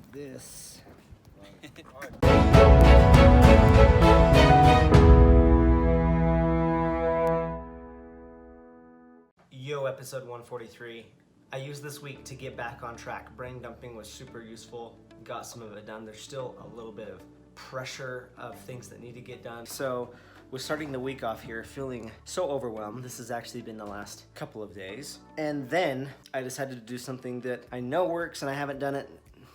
at this. Yo, episode 143. I used this week to get back on track. Brain dumping was super useful. Got some of it done. There's still a little bit of pressure of things that need to get done. So we're starting the week off here feeling so overwhelmed. This has actually been the last couple of days. And then I decided to do something that I know works and I haven't done it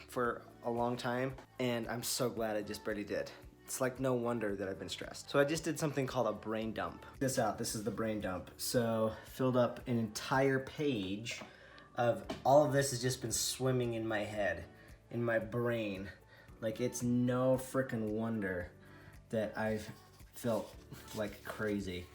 for a long time. And I'm so glad I just barely did. It's like no wonder that I've been stressed. So I just did something called a brain dump. Check this out, this is the brain dump. So filled up an entire page of all of this has just been swimming in my head, in my brain. Like it's no freaking wonder that I've felt like crazy.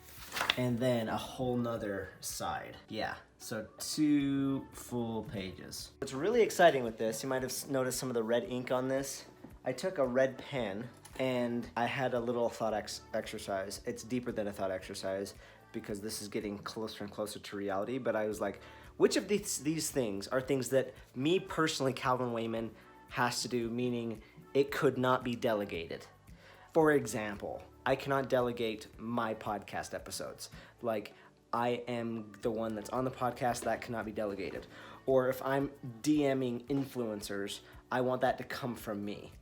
And then a whole nother side. Yeah, so 2 full pages. What's really exciting with this, you might have noticed some of the red ink on this. I took a red pen and I had a little thought exercise. It's deeper than a thought exercise because this is getting closer and closer to reality, but I was like, which of these things are things that me personally, Calvin Wayman, has to do, meaning it could not be delegated? For example, I cannot delegate my podcast episodes. Like, I am the one that's on the podcast, that cannot be delegated. Or if I'm DMing influencers, I want that to come from me.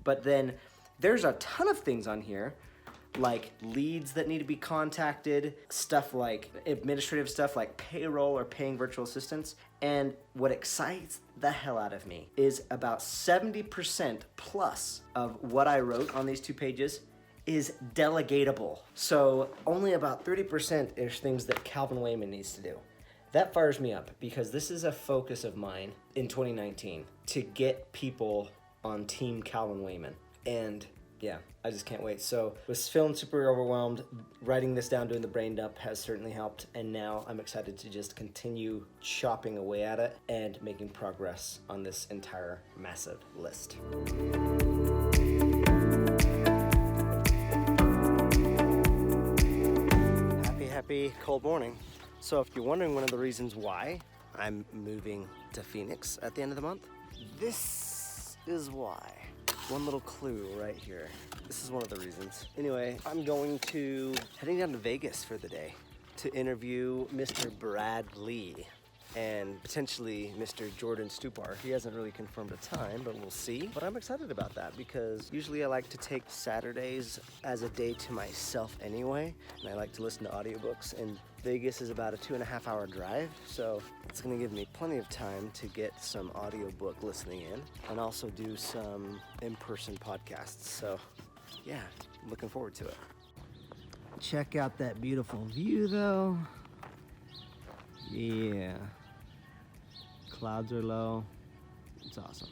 But then there's a ton of things on here, like leads that need to be contacted, stuff like administrative stuff like payroll or paying virtual assistants. And what excites the hell out of me is about 70% plus of what I wrote on these 2 pages is delegatable. So only about 30% is things that Calvin Wayman needs to do. That fires me up because this is a focus of mine in 2019 to get people on Team Calvin Wayman. And yeah, I just can't wait. So was feeling super overwhelmed. Writing this down, doing the brain dump has certainly helped. And now I'm excited to just continue chopping away at it and making progress on this entire massive list. Happy cold morning. So if you're wondering one of the reasons why I'm moving to Phoenix at the end of the month, this is why. One little clue right here. This is one of the reasons. Anyway, I'm heading down to Vegas for the day to interview Mr. Brad Lee and potentially Mr. Jordan Stupar. He hasn't really confirmed a time, but we'll see. But I'm excited about that because usually I like to take Saturdays as a day to myself anyway, and I like to listen to audiobooks, and Vegas is about a 2.5 hour drive, so it's gonna give me plenty of time to get some audiobook listening in and also do some in-person podcasts. So yeah, I'm looking forward to it. Check out that beautiful view though. Yeah. Clouds are low. It's awesome.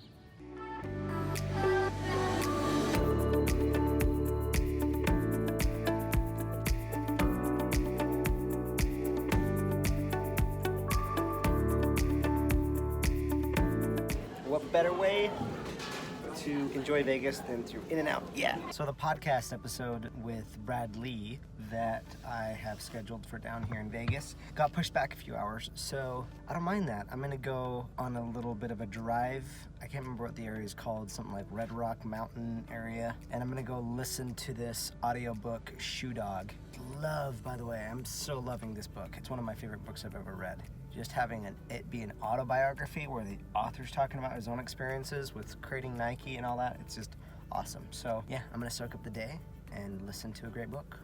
What better way to enjoy Vegas than through In-N-Out? Yeah. So the podcast episode with Brad Lee that I have scheduled for down here in Vegas got pushed back a few hours, so I don't mind that. I'm gonna go on a little bit of a drive. I can't remember what the area is called, something like Red Rock Mountain area, and I'm gonna go listen to this audiobook, Shoe Dog. By the way, I'm so loving this book. It's one of my favorite books I've ever read. Just having it be an autobiography where the author's talking about his own experiences with creating Nike and all that, it's just awesome. So yeah, I'm gonna soak up the day and listen to a great book.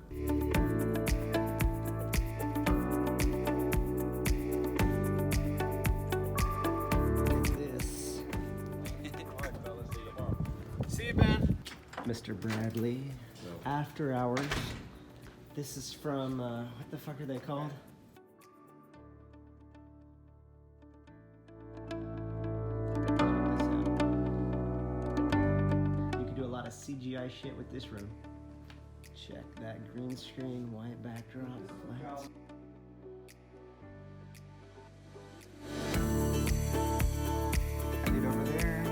This. See you, man. Mr. Bradley, After Hours. This is from, what the fuck are they called? CGI shit with this room. Check that green screen, white backdrop. Lights. I did over there.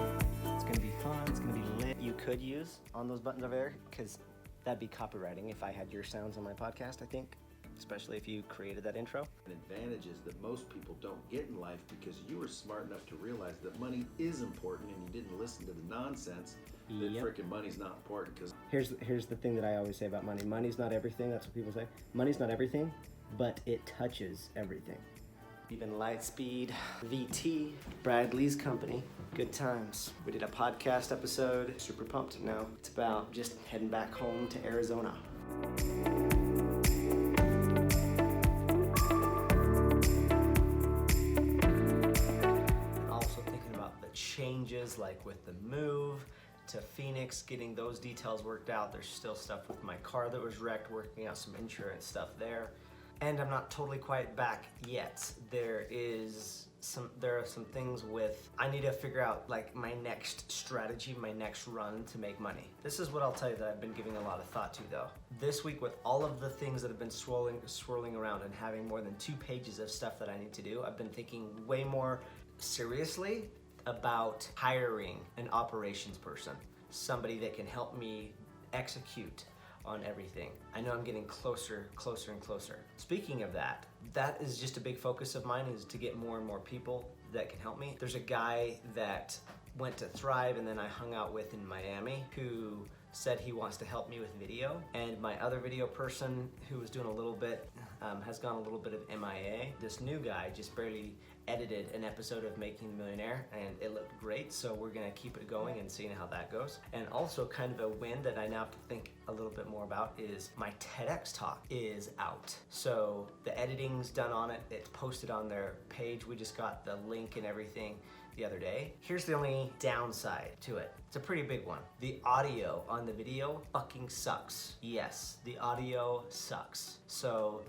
It's gonna be fun. It's gonna be lit. You could use on those buttons over there, because that'd be copywriting if I had your sounds on my podcast, I think. especially if you created that intro. Advantages that most people don't get in life because you were smart enough to realize that money is important and you didn't listen to the nonsense that freaking money's not important. Because here's the thing that I always say about money. Money's not everything. That's what people say. Money's not everything, but it touches everything. Even Lightspeed, VT, Brad Lee's company. Good times. We did a podcast episode. Super pumped now. It's about just heading back home to Arizona. Also thinking about the changes, like with the move to Phoenix, getting those details worked out. There's still stuff with my car that was wrecked, working out some insurance stuff there. And I'm not totally quite back yet. There are some things with, I need to figure out like my next strategy, my next run to make money. This is what I'll tell you that I've been giving a lot of thought to though. This week with all of the things that have been swirling around and having more than 2 pages of stuff that I need to do, I've been thinking way more seriously about hiring an operations person, somebody that can help me execute on everything. I know I'm getting closer and closer. Speaking of that, that is just a big focus of mine, is to get more and more people that can help me. There's a guy that went to Thrive and then I hung out with in Miami who said he wants to help me with video, and my other video person who was doing a little bit has gone a little bit of MIA. This new guy just barely edited an episode of Making the Millionaire and it looked great, so we're gonna keep it going and seeing how that goes. And also kind of a win that I now have to think a little bit more about is my TEDx talk is out. So the editing's done on it, it's posted on their page. We just got the link and everything the other day. Here's the only downside to it. It's a pretty big one. The audio on the video fucking sucks. Yes, the audio sucks. So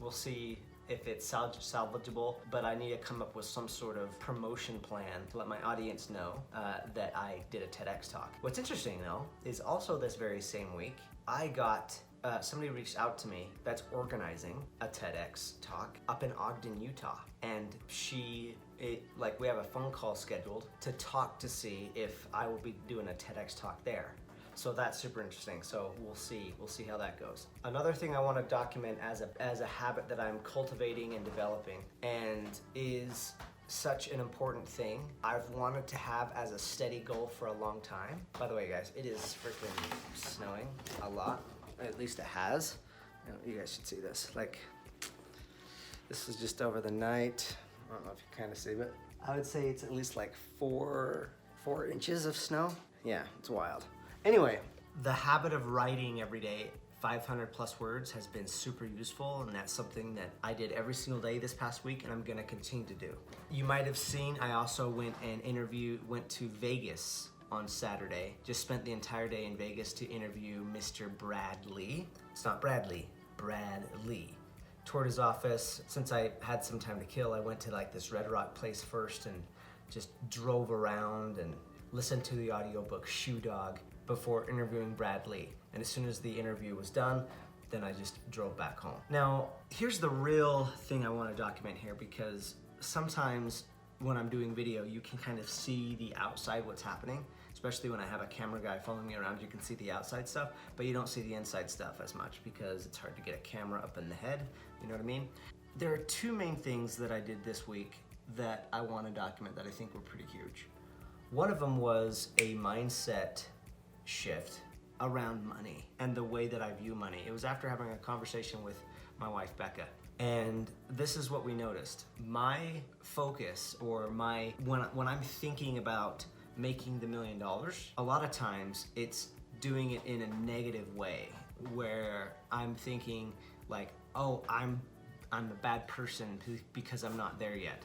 we'll see if it's salvageable, but I need to come up with some sort of promotion plan to let my audience know that I did a TEDx talk. What's interesting though is also this very same week, I got somebody reached out to me that's organizing a TEDx talk up in Ogden, Utah. And we have a phone call scheduled to talk to see if I will be doing a TEDx talk there. So that's super interesting. So we'll see how that goes. Another thing I want to document as a habit that I'm cultivating and developing, and is such an important thing I've wanted to have as a steady goal for a long time. By the way, guys, it is freaking snowing a lot. At least it has. You guys should see this. Like, this is just over the night. I don't know if you kind of see it. I would say it's at least like 4 inches of snow. Yeah, it's wild. Anyway, the habit of writing every day 500 plus words has been super useful, and that's something that I did every single day this past week, and I'm gonna continue to do. You might have seen I also went to Vegas on Saturday. Just spent the entire day in Vegas to interview Mr. Brad Lee. It's not Bradley, Brad Lee. Toured his office. Since I had some time to kill, I went to like this Red Rock place first and just drove around and listened to the audiobook Shoe Dog before interviewing Brad Lee. And as soon as the interview was done, then I just drove back home. Now, here's the real thing I want to document here, because sometimes when I'm doing video, you can kind of see the outside, what's happening, especially when I have a camera guy following me around. You can see the outside stuff, but you don't see the inside stuff as much because it's hard to get a camera up in the head, you know what I mean? There are 2 main things that I did this week that I want to document that I think were pretty huge. One of them was a mindset shift around money and the way that I view money. It was after having a conversation with my wife, Becca. And this is what we noticed. My focus, or when I'm thinking about making the $1 million, a lot of times it's doing it in a negative way, where I'm thinking like, oh, I'm a bad person because I'm not there yet.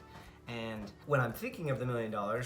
And when I'm thinking of the $1 million,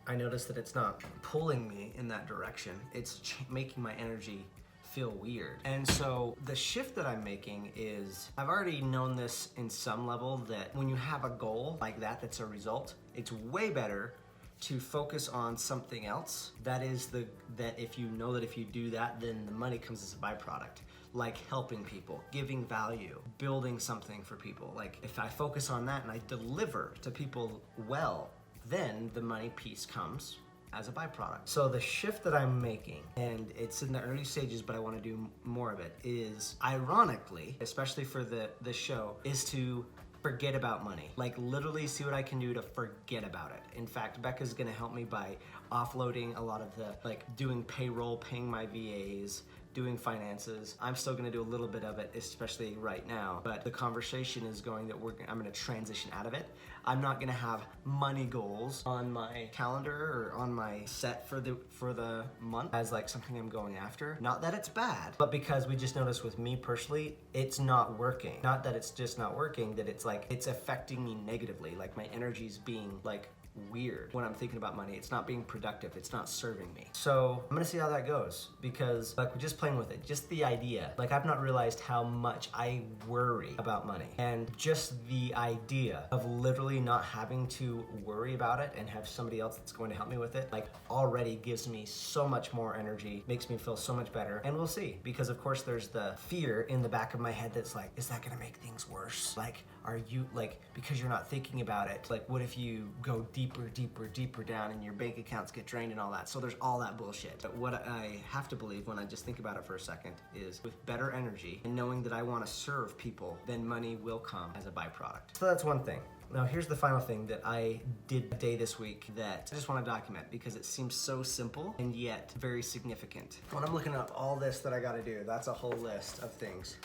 I notice that it's not pulling me in that direction. It's making my energy feel weird. And so the shift that I'm making is, I've already known this in some level, that when you have a goal like that that's a result, it's way better to focus on something else. That if you know that if you do that, then the money comes as a byproduct. Like helping people, giving value, building something for people. Like if I focus on that and I deliver to people well, then the money piece comes as a byproduct. So the shift that I'm making, and it's in the early stages, but I want to do more of it, is ironically, especially for the show, is to forget about money. Like literally see what I can do to forget about it. In fact, Becca's gonna help me by offloading a lot of the, like doing payroll, paying my VAs, doing finances. I'm still gonna do a little bit of it, especially right now, but the conversation is going that I'm gonna transition out of it. I'm not gonna have money goals on my calendar or on my set for the month as like something I'm going after. Not that it's bad, but because we just noticed with me personally, it's not working. Not that it's just not working, that it's like, it's affecting me negatively. Like my energy's being like weird when I'm thinking about money. It's not being productive. It's not serving me. So I'm gonna see how that goes, because like we're just playing with it. Just the idea. Like I've not realized how much I worry about money, and just the idea of literally not having to worry about it and have somebody else that's going to help me with it, like already gives me so much more energy, makes me feel so much better. And we'll see, because of course there's the fear in the back of my head that's like, is that gonna make things worse? Like, are you like, because you're not thinking about it, like what if you go deeper down and your bank accounts get drained and all that? So there's all that bullshit. But what I have to believe when I just think about it for a second is with better energy and knowing that I want to serve people, then money will come as a byproduct. So that's one thing. Now here's the final thing that I did a day this week that I just want to document because it seems so simple and yet very significant. When I'm looking up all this that I got to do, that's a whole list of things.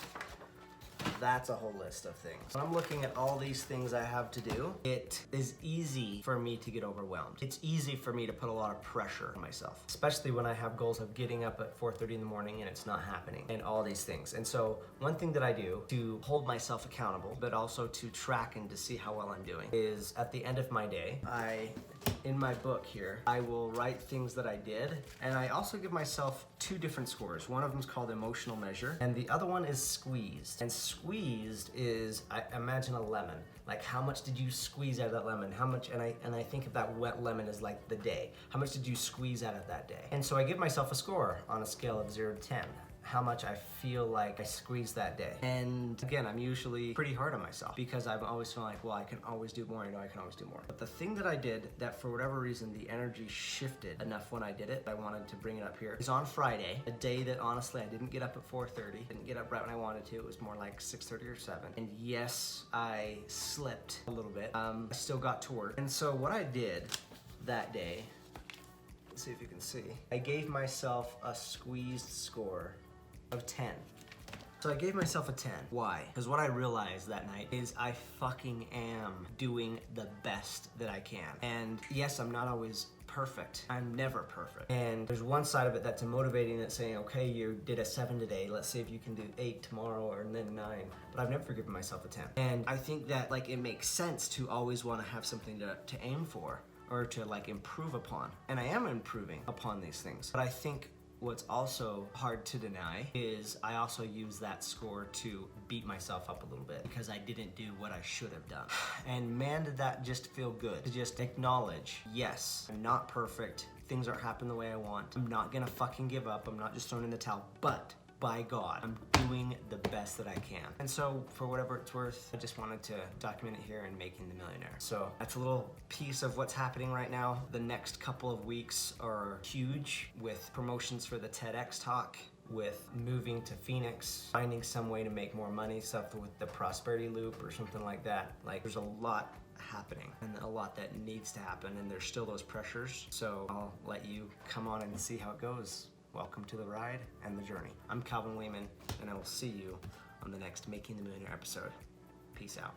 That's a whole list of things. When I'm looking at all these things I have to do, it is easy for me to get overwhelmed. It's easy for me to put a lot of pressure on myself, especially when I have goals of getting up at 4:30 in the morning and it's not happening and all these things. And so one thing that I do to hold myself accountable, but also to track and to see how well I'm doing, is at the end of my day, in my book here, I will write things that I did, and I also give myself 2 different scores. One of them is called emotional measure, and the other one is squeezed. And squeezed is, I imagine a lemon. Like how much did you squeeze out of that lemon? How much, and I think of that wet lemon as like the day. How much did you squeeze out of that day? And so I give myself a score on a scale of 0 to 10. How much I feel like I squeezed that day. And again, I'm usually pretty hard on myself because I've always felt like, well, I can always do more, I know I can always do more. But the thing that I did that for whatever reason, the energy shifted enough when I did it, I wanted to bring it up here, is on Friday, a day that honestly I didn't get up at 4:30, didn't get up right when I wanted to, it was more like 6:30 or 7. And yes, I slipped a little bit. I still got to work. And so what I did that day, let's see if you can see, I gave myself a squeezed score of 10. So I gave myself a 10. Why? Because what I realized that night is I fucking am doing the best that I can. And yes, I'm not always perfect. I'm never perfect. And there's one side of it that's motivating, that's saying, okay, you did a 7 today, let's see if you can do 8 tomorrow or then 9. But I've never given myself a 10. And I think that like it makes sense to always want to have something to aim for or to like improve upon. And I am improving upon these things. But I think what's also hard to deny is I also use that score to beat myself up a little bit because I didn't do what I should have done. And man, did that just feel good to just acknowledge, yes, I'm not perfect. Things aren't happening the way I want. I'm not gonna fucking give up. I'm not just throwing in the towel, but by God, I'm doing the best that I can. And so for whatever it's worth, I just wanted to document it here in Making the Millionaire. So that's a little piece of what's happening right now. The next couple of weeks are huge with promotions for the TEDx talk, with moving to Phoenix, finding some way to make more money, stuff with the prosperity loop or something like that. Like there's a lot happening and a lot that needs to happen, and there's still those pressures. So I'll let you come on and see how it goes. Welcome to the ride and the journey. I'm Calvin Lehman, and I will see you on the next Making the Millionaire episode. Peace out.